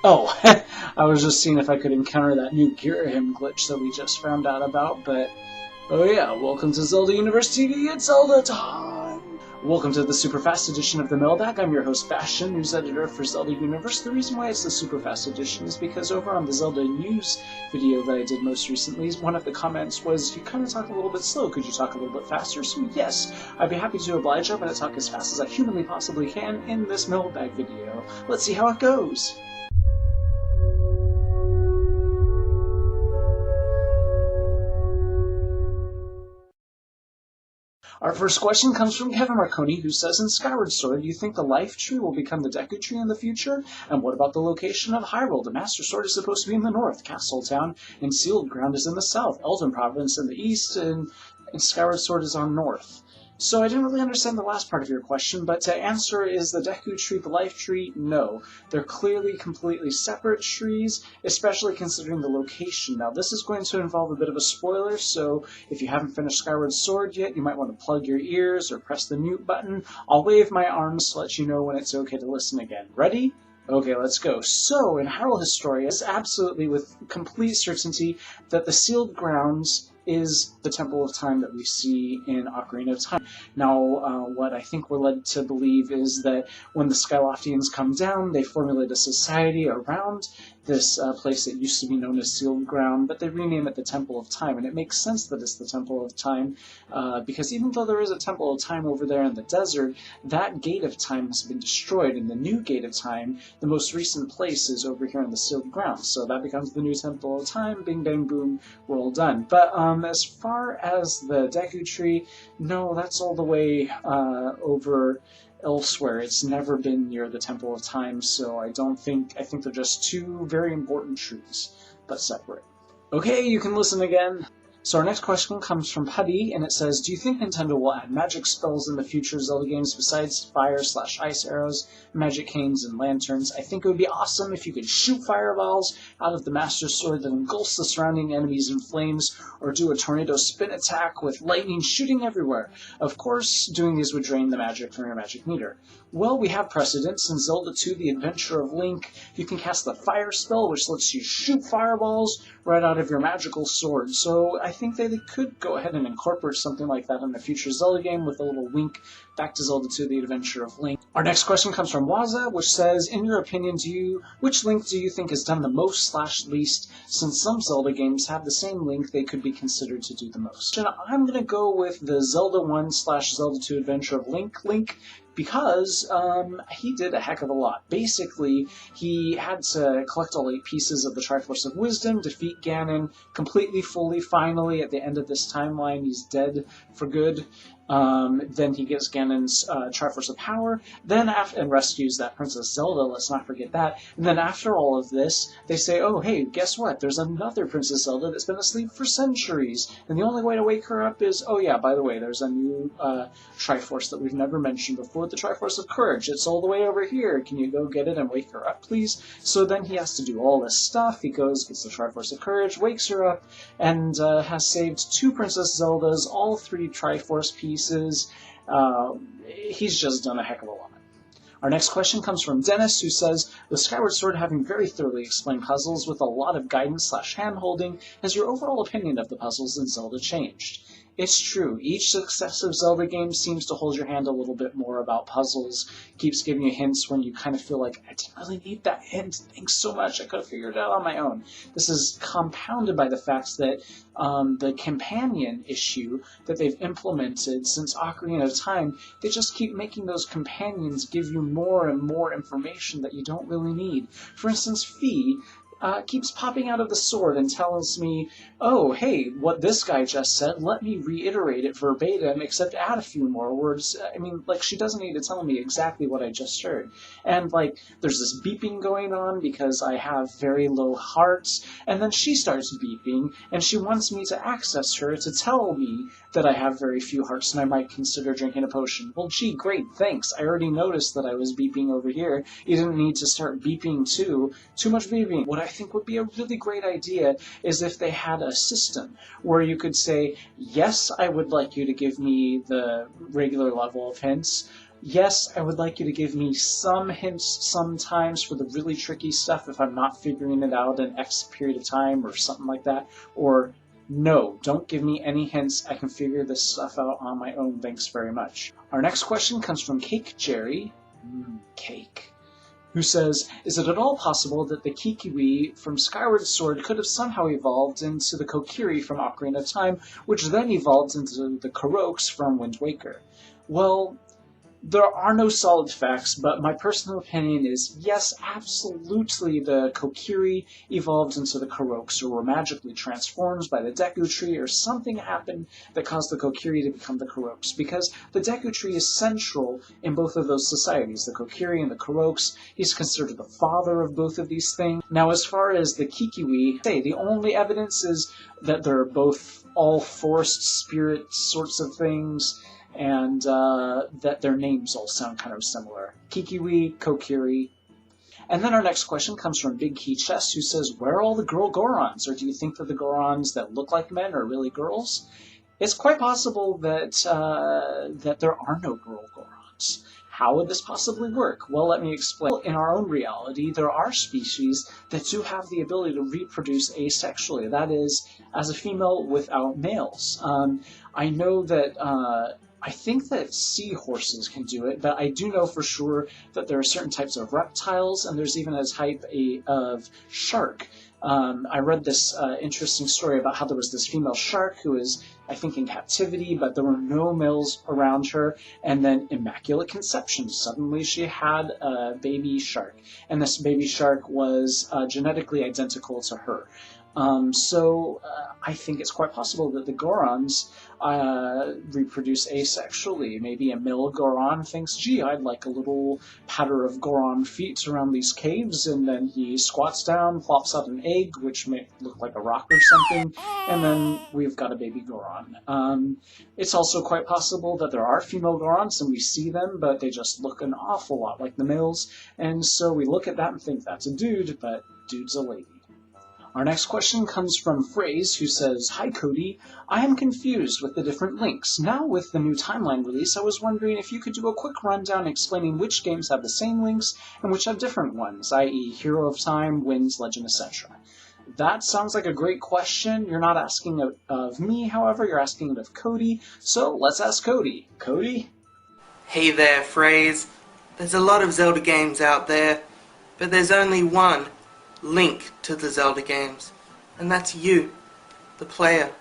Oh, I was just seeing if I could encounter that new Girahim glitch that we just found out about, but... Oh yeah, welcome to Zelda University, it's Zelda time! Welcome to the SuperFast edition of the Mailbag. I'm your host, Bastion, news editor for Zelda Universe. The reason why it's the SuperFast edition is because over on the Zelda news video that I did most recently, one of the comments was, you kind of talk a little bit slow, could you talk a little bit faster? So yes, I'd be happy to oblige. I'm going to talk as fast as I humanly possibly can in this Mailbag video. Let's see how it goes! Our first question comes from Kevin Marconi, who says, in Skyward Sword, do you think the Life Tree will become the Deku Tree in the future? And what about the location of Hyrule? The Master Sword is supposed to be in the north, Castle Town and Sealed Ground is in the south, Elton Province in the east, and Skyward Sword is on north. So I didn't really understand the last part of your question, but to answer, is the Deku Tree the Life Tree? No. They're clearly completely separate trees, especially considering the location. Now this is going to involve a bit of a spoiler, so if you haven't finished Skyward Sword yet, you might want to plug your ears or press the mute button. I'll wave my arms to let you know when it's okay to listen again. Ready? Okay, let's go. So, in Hyrule Historia, it's absolutely with complete certainty that the Sealed Grounds is the Temple of Time that we see in Ocarina of Time. Now, what I think we're led to believe is that when the Skyloftians come down, they formulate a society around this place that used to be known as Sealed Ground, but they rename it the Temple of Time, and it makes sense that it's the Temple of Time, because even though there is a Temple of Time over there in the desert, that Gate of Time has been destroyed, and the new Gate of Time, the most recent place, is over here in the Sealed Ground, so that becomes the new Temple of Time. Bing, bang, boom, we're all done. But as far as the Deku Tree, no, that's all the way over elsewhere. It's never been near the Temple of Time, so I think they're just two very important trees, but separate. Okay, you can listen again. So our next question comes from Putty, and it says, do you think Nintendo will add magic spells in the future Zelda games besides fire/ice arrows, magic canes, and lanterns? I think it would be awesome if you could shoot fireballs out of the Master Sword that engulfs the surrounding enemies in flames, or do a tornado spin attack with lightning shooting everywhere. Of course, doing these would drain the magic from your magic meter. Well, we have precedents. In Zelda 2, The Adventure of Link, you can cast the fire spell, which lets you shoot fireballs right out of your magical sword. So I think they could go ahead and incorporate something like that in the future Zelda game with a little wink back to Zelda 2, The Adventure of Link. Our next question comes from Waza, which says, in your opinion, which Link do you think has done the most/least? Since some Zelda games have the same Link, they could be considered to do the most. And I'm going to go with the Zelda 1/Zelda 2 Adventure of Link, because he did a heck of a lot. Basically, he had to collect all 8 pieces of the Triforce of Wisdom, defeat Ganon completely, fully, finally. At the end of this timeline, he's dead for good. Then he gets Ganon's Triforce of Power, and rescues that Princess Zelda, let's not forget that. And then after all of this, they say, oh hey, guess what? There's another Princess Zelda that's been asleep for centuries, and the only way to wake her up is, oh yeah, by the way, there's a new Triforce that we've never mentioned before, the Triforce of Courage. It's all the way over here. Can you go get it and wake her up, please? So then he has to do all this stuff. He goes, gets the Triforce of Courage, wakes her up, and has saved 2 Princess Zeldas, all 3 Triforce pieces. He's just done a heck of a lot. Our next question comes from Dennis, who says, with Skyward Sword having very thoroughly explained puzzles with a lot of guidance/hand-holding, has your overall opinion of the puzzles in Zelda changed? It's true. Each successive Zelda game seems to hold your hand a little bit more about puzzles, keeps giving you hints when you kind of feel like, I didn't really need that hint, thanks so much, I could have figured it out on my own. This is compounded by the fact that the companion issue that they've implemented since Ocarina of Time, they just keep making those companions give you more and more information that you don't really need. For instance, Fi keeps popping out of the sword and tells me, oh, hey, what this guy just said, let me reiterate it verbatim, except add a few more words. I mean, like, she doesn't need to tell me exactly what I just heard. And, like, there's this beeping going on because I have very low hearts, and then she starts beeping, and she wants me to access her to tell me that I have very few hearts and I might consider drinking a potion. Well, gee, great, thanks. I already noticed that I was beeping over here. You didn't need to start beeping too. Too much beeping. What I think would be a really great idea is if they had a system where you could say, yes, I would like you to give me the regular level of hints. Yes, I would like you to give me some hints sometimes for the really tricky stuff if I'm not figuring it out in X period of time or something like that. Or, no, don't give me any hints. I can figure this stuff out on my own. Thanks very much. Our next question comes from Cake Jerry. Cake. Who says, is it at all possible that the Kikiwi from Skyward Sword could have somehow evolved into the Kokiri from Ocarina of Time, which then evolved into the Koroks from Wind Waker? Well, there are no solid facts, but my personal opinion is, yes, absolutely the Kokiri evolved into the Koroks, or were magically transformed by the Deku Tree, or something happened that caused the Kokiri to become the Koroks, because the Deku Tree is central in both of those societies, the Kokiri and the Koroks. He's considered the father of both of these things. Now, as far as the Kikiwi, the only evidence is that they're both all forest spirit sorts of things, and that their names all sound kind of similar. Kikiwi, Kokiri. And then our next question comes from Big Key Chess, who says, where are all the girl Gorons? Or do you think that the Gorons that look like men are really girls? It's quite possible that that there are no girl Gorons. How would this possibly work? Well, let me explain. In our own reality, there are species that do have the ability to reproduce asexually. That is, as a female without males. I know that I think that seahorses can do it, but I do know for sure that there are certain types of reptiles, and there's even a type of shark. I read this interesting story about how there was this female shark who was, I think, in captivity, but there were no males around her, and then immaculate conception. Suddenly she had a baby shark, and this baby shark was genetically identical to her. So I think it's quite possible that the Gorons reproduce asexually. Maybe a male Goron thinks, gee, I'd like a little patter of Goron feet around these caves, and then he squats down, plops out an egg, which may look like a rock or something, and then we've got a baby Goron. It's also quite possible that there are female Gorons, and we see them, but they just look an awful lot like the males, and so we look at that and think that's a dude, but dude's a lady. Our next question comes from Phrase, who says, hi Cody, I am confused with the different links. Now with the new timeline release, I was wondering if you could do a quick rundown explaining which games have the same links and which have different ones, i.e. Hero of Time, Winds, Legend, etc. That sounds like a great question. You're not asking it of me, however, you're asking it of Cody, so let's ask Cody. Cody? Hey there, Phrase. There's a lot of Zelda games out there, but there's only one link to the Zelda games, and that's you, the player.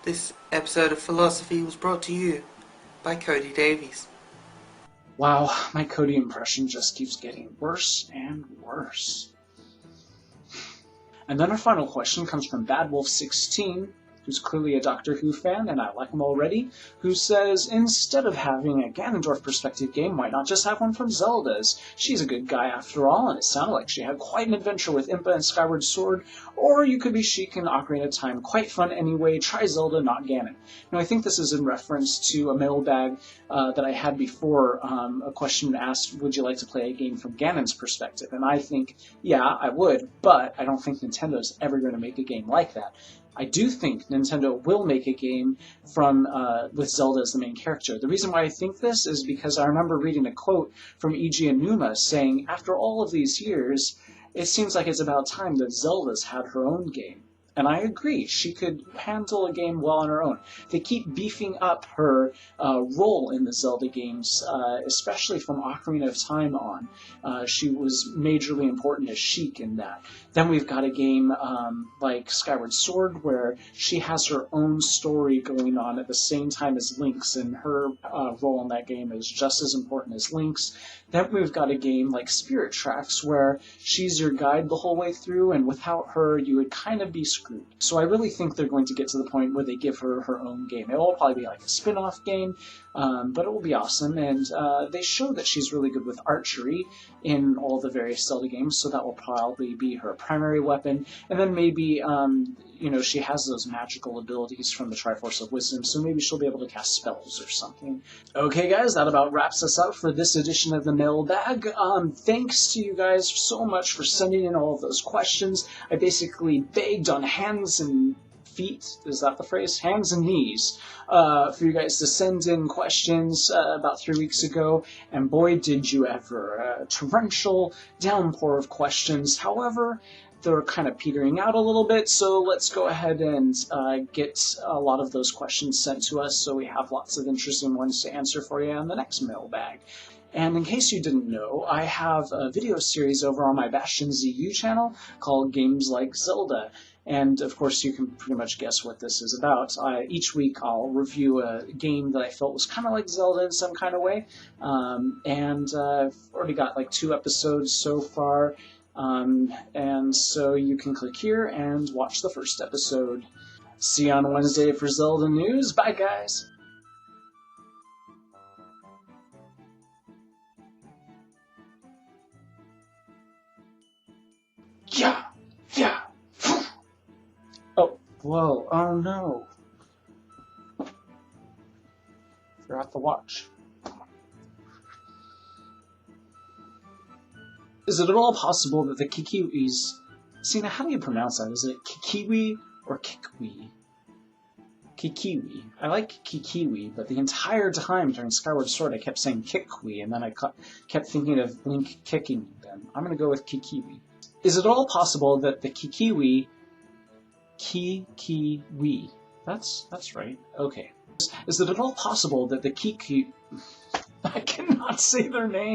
This episode of Philosophy was brought to you by Cody Davies. Wow, my Cody impression just keeps getting worse and worse. And then our final question comes from BadWolf16, who's clearly a Doctor Who fan, and I like him already, who says, instead of having a Ganondorf perspective game, why not just have one from Zelda's? She's a good guy after all, and it sounded like she had quite an adventure with Impa and Skyward Sword, or you could be Sheik in Ocarina of Time. Quite fun anyway, try Zelda, not Ganon. Now, I think this is in reference to a mailbag that I had before, a question asked, would you like to play a game from Ganon's perspective? And I think, yeah, I would, but I don't think Nintendo's ever going to make a game like that. I do think Nintendo will make a game from with Zelda as the main character. The reason why I think this is because I remember reading a quote from Eiji Aonuma saying, after all of these years, it seems like it's about time that Zelda's had her own game. And I agree, she could handle a game well on her own. They keep beefing up her role in the Zelda games, especially from Ocarina of Time on. She was majorly important as Sheik in that. Then we've got a game like Skyward Sword, where she has her own story going on at the same time as Link's, and her role in that game is just as important as Link's. Then we've got a game like Spirit Tracks, where she's your guide the whole way through, and without her, you would kind of be screwed. So I really think they're going to get to the point where they give her her own game. It will probably be like a spin-off game, but it will be awesome. And they show that she's really good with archery in all the various Zelda games, so that will probably be her primary weapon. And then maybe, she has those magical abilities from the Triforce of Wisdom, so maybe she'll be able to cast spells or something. Okay, guys, that about wraps us up for this edition of the Mailbag. Thanks to you guys so much for sending in all of those questions. I basically begged on hands and feet, is that the phrase? Hands and knees, for you guys to send in questions about 3 weeks ago, and boy did you ever. A torrential downpour of questions. However, they're kind of petering out a little bit, so let's go ahead and get a lot of those questions sent to us so we have lots of interesting ones to answer for you in the next mailbag. And in case you didn't know, I have a video series over on my Bastion ZU channel called Games Like Zelda. And of course you can pretty much guess what this is about. Each week I'll review a game that I felt was kind of like Zelda in some kind of way. And I've already got like 2 episodes so far. And so you can click here and watch the first episode. See you on Wednesday for Zelda news. Bye guys! Yeah! Yeah! Oh, whoa, oh no. Forgot the watch. Is it at all possible that the Kikiwis... See, now how do you pronounce that? Is it Kikiwi or Kikwi? Kikiwi. I like Kikiwi, but the entire time during Skyward Sword I kept saying Kikwi, and then I kept thinking of Link kicking them. I'm going to go with Kikiwi. Is it at all possible that the Kikiwi... Kikiwi. That's right. Okay. Is it at all possible that the Kiki... I cannot say their name.